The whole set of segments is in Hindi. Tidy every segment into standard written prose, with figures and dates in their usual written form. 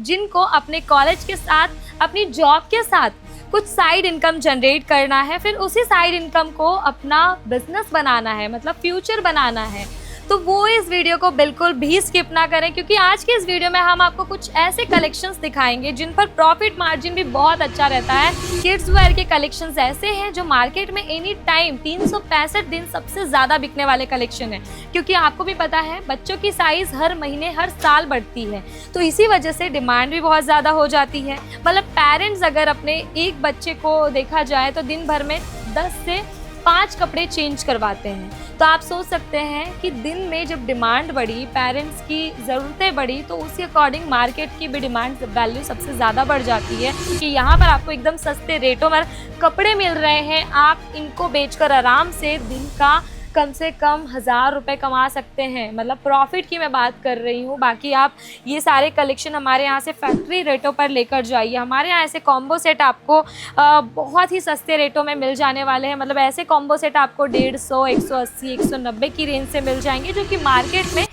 जिनको अपने कॉलेज के साथ, अपनी जॉब के साथ कुछ साइड इनकम जनरेट करना है, फिर उसी साइड इनकम को अपना बिजनेस बनाना है, मतलब फ्यूचर बनाना है, तो वो इस वीडियो को बिल्कुल भी स्किप ना करें, क्योंकि आज के इस वीडियो में हम आपको कुछ ऐसे कलेक्शंस दिखाएंगे जिन पर प्रॉफिट मार्जिन भी बहुत अच्छा रहता है। किड्स वेयर के कलेक्शंस ऐसे हैं जो मार्केट में एनी टाइम 365 दिन सबसे ज़्यादा बिकने वाले कलेक्शन है, क्योंकि आपको भी पता है बच्चों की साइज़ हर महीने हर साल बढ़ती है, तो इसी वजह से डिमांड भी बहुत ज़्यादा हो जाती है। मतलब पेरेंट्स अगर अपने एक बच्चे को देखा जाए तो दिन भर में 10 से 5 कपड़े चेंज करवाते हैं। तो आप सोच सकते हैं कि दिन में जब डिमांड बढ़ी, पेरेंट्स की ज़रूरतें बढ़ी, तो उसी अकॉर्डिंग मार्केट की भी डिमांड वैल्यू सबसे ज़्यादा बढ़ जाती है कि यहाँ पर आपको एकदम सस्ते रेटों में कपड़े मिल रहे हैं। आप इनको बेचकर आराम से दिन का कम से कम 1000 रुपये कमा सकते हैं। मतलब प्रॉफिट की मैं बात कर रही हूँ। बाकी आप ये सारे कलेक्शन हमारे यहाँ से फैक्ट्री रेटों पर लेकर जाइए। हमारे यहाँ ऐसे कॉम्बो सेट आपको बहुत ही सस्ते रेटों में मिल जाने वाले हैं। मतलब ऐसे कॉम्बो सेट आपको 150, 180, 190 की रेंज से मिल जाएंगे, जो कि मार्केट में।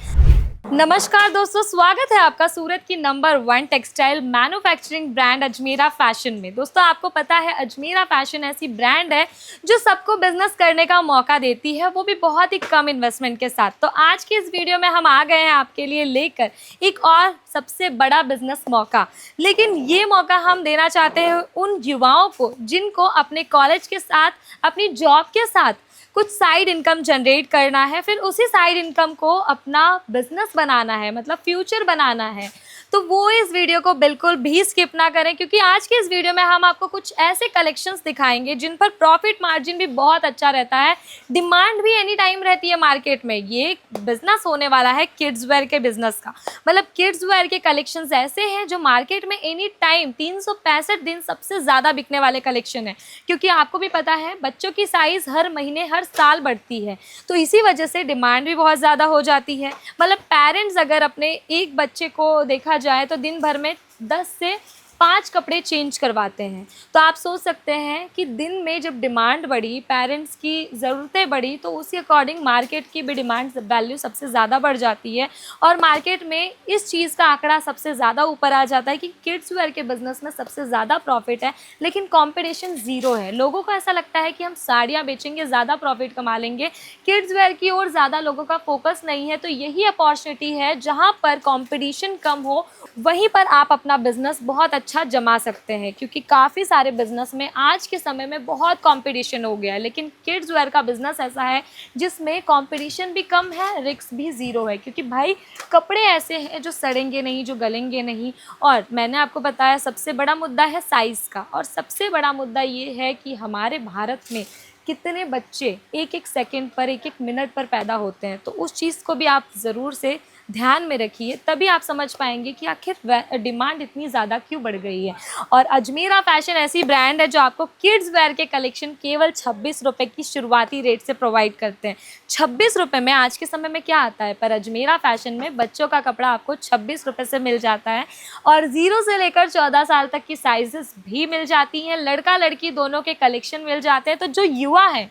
नमस्कार दोस्तों, स्वागत है आपका सूरत की number 1 textile manufacturing brand Ajmera fashion में। दोस्तों आपको पता है अजमेरा फैशन ऐसी ब्रांड है जो सबको बिजनेस करने का मौका देती है, वो भी बहुत ही कम इन्वेस्टमेंट के साथ। तो आज की इस वीडियो में हम आ गए हैं आपके लिए लेकर एक और सबसे बड़ा बिजनेस मौका। लेकिन ये मौका हम देना चाहते हैं उन युवाओं को जिनको अपने कॉलेज के साथ, अपनी जॉब के साथ कुछ साइड इनकम जनरेट करना है, फिर उसी साइड इनकम को अपना बिजनेस बनाना है, मतलब फ्यूचर बनाना है। तो वो इस वीडियो को बिल्कुल भी स्किप ना करें, क्योंकि आज के इस वीडियो में हम आपको कुछ ऐसे कलेक्शंस दिखाएंगे जिन पर प्रॉफिट मार्जिन भी बहुत अच्छा रहता है, डिमांड भी एनी टाइम रहती है मार्केट में। ये बिजनेस होने वाला है किड्स वेयर के बिजनेस का। मतलब किड्स वेयर के कलेक्शंस ऐसे हैं जो मार्केट में एनी टाइम 365 दिन सबसे ज़्यादा बिकने वाले कलेक्शन है, क्योंकि आपको भी पता है बच्चों की साइज़ हर महीने हर साल बढ़ती है, तो इसी वजह से डिमांड भी बहुत ज़्यादा हो जाती है। मतलब पेरेंट्स अगर अपने एक बच्चे को देखा जाए तो दिन भर में 10 से 5 कपड़े चेंज करवाते हैं। तो आप सोच सकते हैं कि दिन में जब डिमांड बढ़ी, पेरेंट्स की ज़रूरतें बढ़ी, तो उसी अकॉर्डिंग मार्केट की भी डिमांड वैल्यू सबसे ज़्यादा बढ़ जाती है, और मार्केट में इस चीज़ का आंकड़ा सबसे ज़्यादा ऊपर आ जाता है कि किड्स वेयर के बिज़नेस में सबसे ज़्यादा प्रॉफिट है, लेकिन कॉम्पिटिशन ज़ीरो है। लोगों को ऐसा लगता है कि हम साड़ियाँ बेचेंगे, ज़्यादा प्रॉफिट कमा लेंगे, किड्स वेयर की ओर ज़्यादा लोगों का फोकस नहीं है। तो यही अपॉर्चुनिटी है जहाँ पर कॉम्पिटिशन कम हो, वहीं पर आप अपना बिजनेस बहुत अच्छा जमा सकते हैं, क्योंकि काफ़ी सारे बिजनेस में आज के समय में बहुत कंपटीशन हो गया है। लेकिन किड्स वेयर का बिजनेस ऐसा है जिसमें कंपटीशन भी कम है, रिस्क भी ज़ीरो है, क्योंकि भाई कपड़े ऐसे हैं जो सड़ेंगे नहीं, जो गलेंगे नहीं। और मैंने आपको बताया सबसे बड़ा मुद्दा है साइज़ का, और सबसे बड़ा मुद्दा ये है कि हमारे भारत में कितने बच्चे एक एक सेकंड पर, एक एक मिनट पर पैदा होते हैं। तो उस चीज़ को भी आप ज़रूर से ध्यान में रखिए, तभी आप समझ पाएंगे कि आखिर डिमांड इतनी ज़्यादा क्यों बढ़ गई है। और अजमेरा फैशन ऐसी ब्रांड है जो आपको किड्स वेयर के कलेक्शन केवल 26 रुपये की शुरुआती रेट से प्रोवाइड करते हैं। 26 रुपये में आज के समय में क्या आता है, पर अजमेरा फैशन में बच्चों का कपड़ा आपको 26 रुपये से मिल जाता है, और 0 से लेकर 14 साल तक की साइजेस भी मिल जाती हैं। लड़का लड़की दोनों के कलेक्शन मिल जाते हैं। तो जो युवा हैं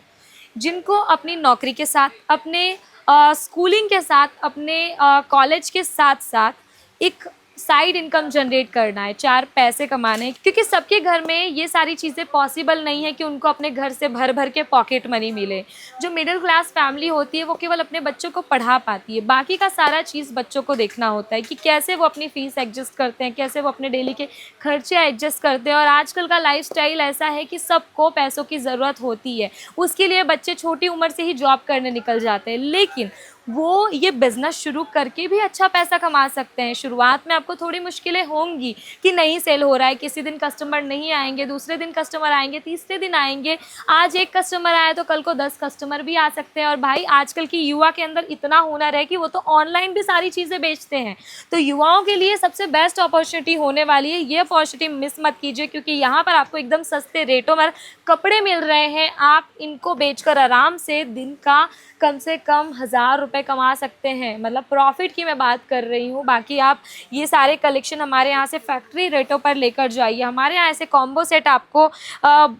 जिनको अपनी नौकरी के साथ, अपने स्कूलिंग के साथ, अपने कॉलेज के साथ साथ एक साइड इनकम जनरेट करना है, 4 पैसे कमाने, क्योंकि सबके घर में ये सारी चीज़ें पॉसिबल नहीं है कि उनको अपने घर से भर भर के पॉकेट मनी मिले। जो मिडिल क्लास फैमिली होती है वो केवल अपने बच्चों को पढ़ा पाती है, बाकी का सारा चीज़ बच्चों को देखना होता है कि कैसे वो अपनी फ़ीस एडजस्ट करते हैं, कैसे वो अपने डेली के खर्चे एडजस्ट करते हैं। और आजकल का लाइफस्टाइल ऐसा है कि सबको पैसों की ज़रूरत होती है, उसके लिए बच्चे छोटी उम्र से ही जॉब करने निकल जाते हैं, लेकिन वो ये बिज़नेस शुरू करके भी अच्छा पैसा कमा सकते हैं। शुरुआत में आपको थोड़ी मुश्किलें होंगी कि नहीं सेल हो रहा है, किसी दिन कस्टमर नहीं आएंगे, दूसरे दिन कस्टमर आएंगे, तीसरे दिन आएंगे। आज एक कस्टमर आया तो कल को 10 कस्टमर भी आ सकते हैं। और भाई आजकल की युवा के अंदर इतना हुनर है कि वो तो ऑनलाइन भी सारी चीज़ें बेचते हैं। तो युवाओं के लिए सबसे बेस्ट अपॉर्चुनिटी होने वाली है, ये अपॉर्चुनिटी मिस मत कीजिए, क्योंकि यहाँ पर आपको एकदम सस्ते रेटों में कपड़े मिल रहे हैं। आप इनको बेचकर आराम से दिन का कम से कम 1000 रुपये रुपए कमा सकते हैं, मतलब प्रॉफिट की मैं बात कर रही हूँ। बाकी आप ये सारे कलेक्शन हमारे यहाँ से फैक्ट्री रेटों पर लेकर जाइए। हमारे यहाँ ऐसे कॉम्बो सेट आपको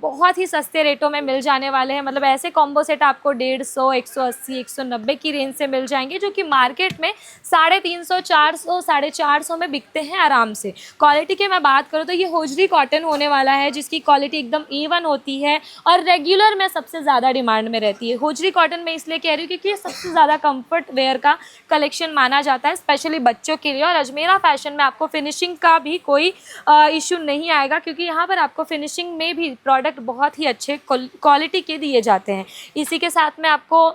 बहुत ही सस्ते रेटों में मिल जाने वाले हैं। मतलब ऐसे कॉम्बो सेट आपको 150, 180, 190 की रेंज से मिल जाएंगे, जो कि मार्केट में 350, 400, 450 में बिकते हैं आराम से। क्वालिटी की मैं बात करूँ तो ये होजरी कॉटन होने वाला है, जिसकी क्वालिटी एकदम A1 होती है और रेगुलर में सबसे ज़्यादा डिमांड में रहती है। होजरी कॉटन में इसलिए कह रही हूँ क्योंकि ये सबसे ज़्यादा कंफर्ट वेयर का कलेक्शन माना जाता है, स्पेशली बच्चों के लिए। और अजमेरा फैशन में आपको फिनिशिंग का भी कोई इशू नहीं आएगा, क्योंकि यहाँ पर आपको फिनिशिंग में भी प्रोडक्ट बहुत ही अच्छे क्वालिटी के दिए जाते हैं। इसी के साथ में आपको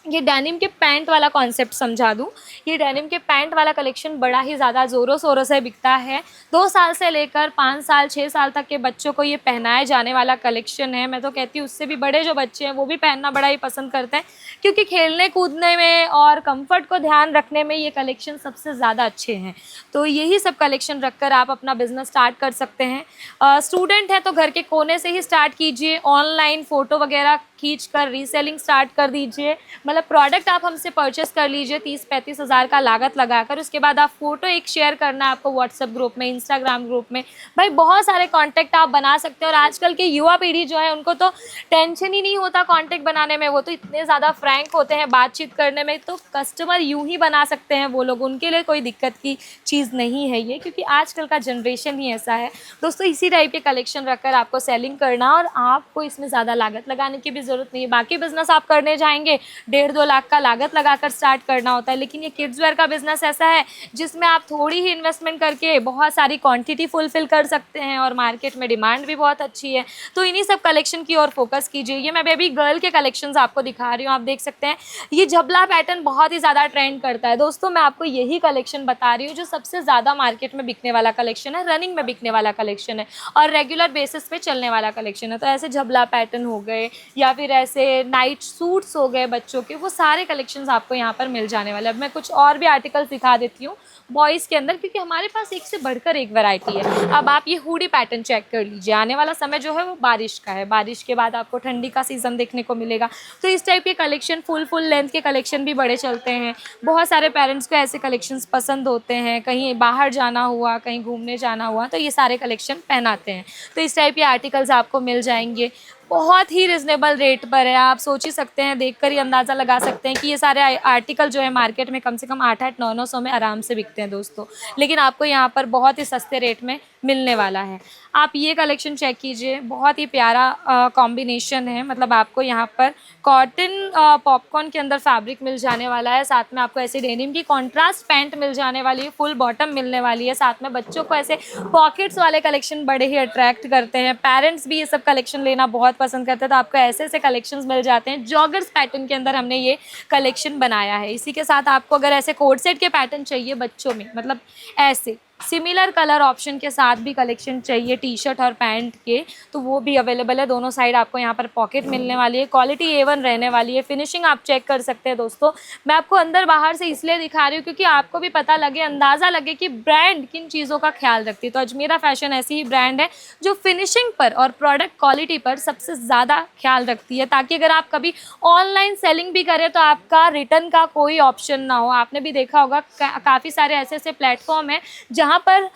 ये डेनिम के पैंट वाला कॉन्सेप्ट समझा दूँ। ये डेनिम के पैंट वाला कलेक्शन बड़ा ही ज़्यादा ज़ोरों शोरों से बिकता है। 2 साल से लेकर 5 साल 6 साल तक के बच्चों को ये पहनाए जाने वाला कलेक्शन है। मैं तो कहती हूँ उससे भी बड़े जो बच्चे हैं वो भी पहनना बड़ा ही पसंद करते हैं, क्योंकि खेलने कूदने में और कंफर्ट को ध्यान रखने में ये कलेक्शन सबसे ज़्यादा अच्छे हैं। तो यही सब कलेक्शन रखकर आप अपना बिजनेस स्टार्ट कर सकते हैं। स्टूडेंट है तो घर के कोने से ही स्टार्ट कीजिए, ऑनलाइन फ़ोटो वगैरह खींच कर रीसेलिंग स्टार्ट कर दीजिए। मतलब प्रोडक्ट आप हमसे परचेस कर लीजिए 30-35 हज़ार का लागत लगाकर। उसके बाद आप फ़ोटो एक शेयर करना है आपको व्हाट्सएप ग्रुप में, इंस्टाग्राम ग्रुप में। भाई बहुत सारे कॉन्टैक्ट आप बना सकते हैं। और आजकल के युवा पीढ़ी जो है उनको तो टेंशन ही नहीं होता कॉन्टैक्ट बनाने में, वो तो इतने ज़्यादा फ्रैंक होते हैं बातचीत करने में, तो कस्टमर यूँ ही बना सकते हैं वो लोग। उनके लिए कोई दिक्कत की चीज़ नहीं है ये, क्योंकि आजकल का जनरेशन ही ऐसा है। दोस्तों इसी टाइप के कलेक्शन रखकर आपको सेलिंग करना, और आपको इसमें ज़्यादा लागत लगाने की भी ज़रूरत नहीं है। बाकी बिजनेस आप करने जाएंगे 1.5-2 लाख का लागत लगाकर स्टार्ट करना होता है, लेकिन ये किड्स वेयर का बिजनेस ऐसा है जिसमें आप थोड़ी ही इन्वेस्टमेंट करके बहुत सारी क्वांटिटी फुलफिल कर सकते हैं, और मार्केट में डिमांड भी बहुत अच्छी है। तो इन्हीं सब कलेक्शन की ओर फोकस कीजिए। ये मैं बेबी गर्ल के कलेक्शंस आपको दिखा रही हूँ, आप देख सकते हैं ये झबला पैटर्न बहुत ही ज़्यादा ट्रेंड करता है। दोस्तों मैं आपको यही कलेक्शन बता रही हूँ जो सबसे ज़्यादा मार्केट में बिकने वाला कलेक्शन है, रनिंग में बिकने वाला कलेक्शन है और रेगुलर बेसिस पे चलने वाला कलेक्शन है। तो ऐसे झबला पैटर्न हो गए या फिर ऐसे नाइट सूट्स हो गए बच्चों के, वो सारे कलेक्शंस आपको यहाँ पर मिल जाने वाले हैं। अब मैं कुछ और भी आर्टिकल्स दिखा देती हूँ बॉयज़ के अंदर, क्योंकि हमारे पास एक से बढ़कर एक वैरायटी है। अब आप ये हुडी पैटर्न चेक कर लीजिए। आने वाला समय जो है वो बारिश का है, बारिश के बाद आपको ठंडी का सीज़न देखने को मिलेगा। तो इस टाइप के कलेक्शन फुल लेंथ के कलेक्शन भी बड़े चलते हैं। बहुत सारे पेरेंट्स को ऐसे कलेक्शंस पसंद होते हैं, कहीं बाहर जाना हुआ, कहीं घूमने जाना हुआ, तो ये सारे कलेक्शन पहनाते हैं। तो इस टाइप के आर्टिकल्स आपको मिल जाएंगे बहुत ही रिजनेबल रेट पर है। आप सोच ही सकते हैं, देखकर ही अंदाज़ा लगा सकते हैं कि ये सारे आर्टिकल जो है मार्केट में कम से कम 8-8, 9-900 में आराम से बिकते हैं दोस्तों, लेकिन आपको यहाँ पर बहुत ही सस्ते रेट में मिलने वाला है। आप ये कलेक्शन चेक कीजिए, बहुत ही प्यारा कॉम्बिनेशन है। मतलब आपको यहाँ पर कॉटन पॉपकॉर्न के अंदर फैब्रिक मिल जाने वाला है, साथ में आपको ऐसे डेनिम की कॉन्ट्रास्ट पैंट मिल जाने वाली है, फुल बॉटम मिलने वाली है। साथ में बच्चों को ऐसे पॉकेट्स वाले कलेक्शन बड़े ही अट्रैक्ट करते हैं, पेरेंट्स भी ये सब कलेक्शन लेना बहुत पसंद करते हैं। तो आपको ऐसे ऐसे कलेक्शंस मिल जाते हैं। जॉगर्स पैटर्न के अंदर हमने ये कलेक्शन बनाया है। इसी के साथ आपको अगर ऐसे कोट सेट के पैटर्न चाहिए बच्चों में, मतलब ऐसे सिमिलर कलर ऑप्शन के साथ भी कलेक्शन चाहिए टी शर्ट और पैंट के, तो वो भी अवेलेबल है। दोनों साइड आपको यहाँ पर पॉकेट मिलने वाली है, क्वालिटी A1 रहने वाली है। फिनिशिंग आप चेक कर सकते हैं दोस्तों। मैं आपको अंदर बाहर से इसलिए दिखा रही हूँ क्योंकि आपको भी पता लगे, अंदाज़ा लगे कि ब्रांड किन चीज़ों का ख्याल रखती है। तो अजमेरा फैशन ऐसी ही ब्रांड है जो फिनिशिंग पर और प्रोडक्ट क्वालिटी पर सबसे ज़्यादा ख्याल रखती है, ताकि अगर आप कभी ऑनलाइन सेलिंग भी करें तो आपका रिटर्न का कोई ऑप्शन ना हो। आपने भी देखा होगा काफ़ी सारे ऐसे ऐसे प्लेटफॉर्म हैं जहाँ पर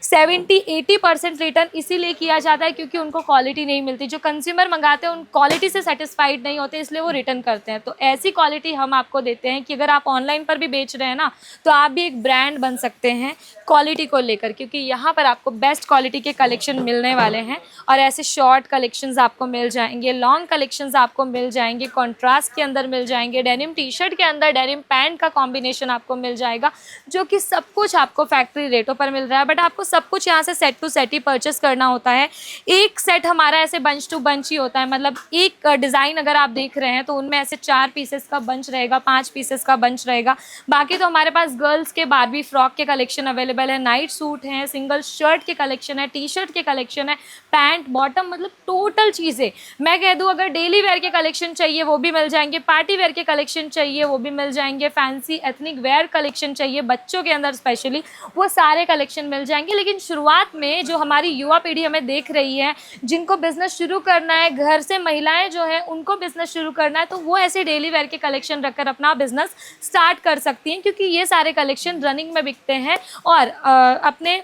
70-80% रिटर्न इसीलिए किया जाता है क्योंकि उनको क्वालिटी नहीं मिलती। जो कंज्यूमर मंगाते हैं उन क्वालिटी से सेटिस्फाइड नहीं होते, इसलिए वो रिटर्न करते हैं। तो ऐसी क्वालिटी हम आपको देते हैं कि अगर आप ऑनलाइन पर भी बेच रहे हैं ना, तो आप भी एक ब्रांड बन सकते हैं क्वालिटी को लेकर, क्योंकि यहाँ पर आपको बेस्ट क्वालिटी के कलेक्शन मिलने वाले हैं। और ऐसे शॉर्ट कलेक्शंस आपको मिल जाएंगे, लॉन्ग कलेक्शंस आपको मिल जाएंगे, कॉन्ट्रास्ट के अंदर मिल जाएंगे, डेनिम टी शर्ट के अंदर डेनिम पैंट का कॉम्बिनेशन आपको मिल जाएगा, जो कि सब कुछ आपको फैक्ट्री रेटों पर मिल रहा है। बट आपको सब कुछ यहाँ से सेट टू सेट ही परचेस करना होता है। एक सेट हमारा ऐसे बंच टू बंच ही होता है, मतलब एक डिज़ाइन अगर आप देख रहे हैं तो उनमें ऐसे 4 पीसेस का बंच रहेगा, 5 पीसेस का बंच रहेगा। बाकी तो हमारे पास गर्ल्स के बारबी फ्रॉक के कलेक्शन अवेलेबल है, नाइट सूट हैं, सिंगल शर्ट के कलेक्शन है, टी शर्ट के कलेक्शन है, पैंट बॉटम, मतलब टोटल चीज़ें। मैं कह दूँ अगर डेली वेयर के कलेक्शन चाहिए वो भी मिल जाएंगे, पार्टी वेयर के कलेक्शन चाहिए वो भी मिल जाएंगे, फैंसी एथनिक वेयर कलेक्शन चाहिए बच्चों के अंदर स्पेशली, वो सारे कलेक्शन मिल जाएंगे। लेकिन शुरुआत में जो हमारी युवा पीढ़ी हमें देख रही है, जिनको बिज़नेस शुरू करना है, घर से महिलाएं जो हैं उनको बिज़नेस शुरू करना है, तो वो ऐसे डेली वेयर के कलेक्शन रखकर अपना बिज़नेस स्टार्ट कर सकती हैं, क्योंकि ये सारे कलेक्शन रनिंग में बिकते हैं और अपने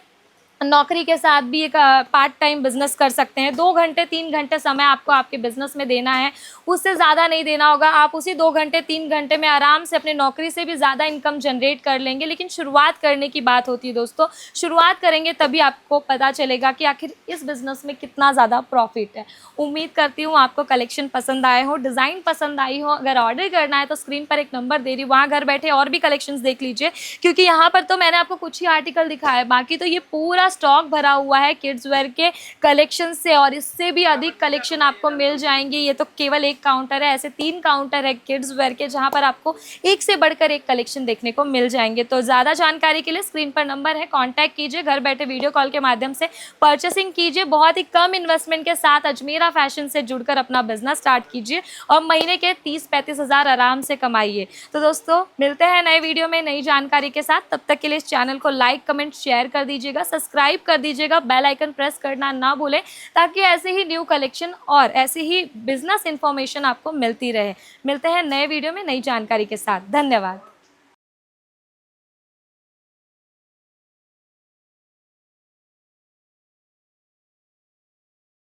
नौकरी के साथ भी एक पार्ट टाइम बिजनेस कर सकते हैं। 2 घंटे 3 घंटे समय आपको आपके बिजनेस में देना है, उससे ज़्यादा नहीं देना होगा। आप उसी 2 घंटे 3 घंटे में आराम से अपनी नौकरी से भी ज़्यादा इनकम जनरेट कर लेंगे। लेकिन शुरुआत करने की बात होती है दोस्तों, शुरुआत करेंगे तभी आपको पता चलेगा कि आखिर इस बिज़नेस में कितना ज़्यादा प्रॉफिट है। उम्मीद करती हूँ आपको कलेक्शन पसंद आए हो, डिज़ाइन पसंद आई हो। अगर ऑर्डर करना है तो स्क्रीन पर एक नंबर दे रही हूँ, वहाँ घर बैठे और भी कलेक्शंस देख लीजिए, क्योंकि यहाँ पर तो मैंने आपको कुछ ही आर्टिकल दिखाया है, बाकी तो ये पूरा स्टॉक भरा हुआ है किड्स वेयर के कलेक्शन से, और इससे भी अधिक कलेक्शन आपको मिल जाएंगे। ये तो केवल एक काउंटर है, ऐसे 3 काउंटर है किड्स वेयर के, जहां पर आपको एक से बढ़कर एक कलेक्शन देखने को मिल जाएंगे। तो ज़्यादा जानकारी के लिए स्क्रीन पर नंबर है, कॉन्टैक्ट कीजिए, घर बैठे वीडियो कॉल के माध्यम से परचेसिंग कीजिए। बहुत ही कम इन्वेस्टमेंट के साथ अजमेरा फैशन से जुड़कर अपना बिजनेस स्टार्ट कीजिए और महीने के 30-35 हज़ार आराम से कमाइए। तो दोस्तों मिलते हैं नए वीडियो में नई जानकारी के साथ। तब तक के लिए इस चैनल को लाइक कमेंट शेयर कर दीजिएगा, सब्सक्राइब कर दीजिएगा, बेल आइकन प्रेस करना ना भूलें, ताकि ऐसे ही न्यू कलेक्शन और ऐसे ही बिजनेस इंफॉर्मेशन आपको मिलती रहे। मिलते हैं नए वीडियो में नई जानकारी के साथ। धन्यवाद।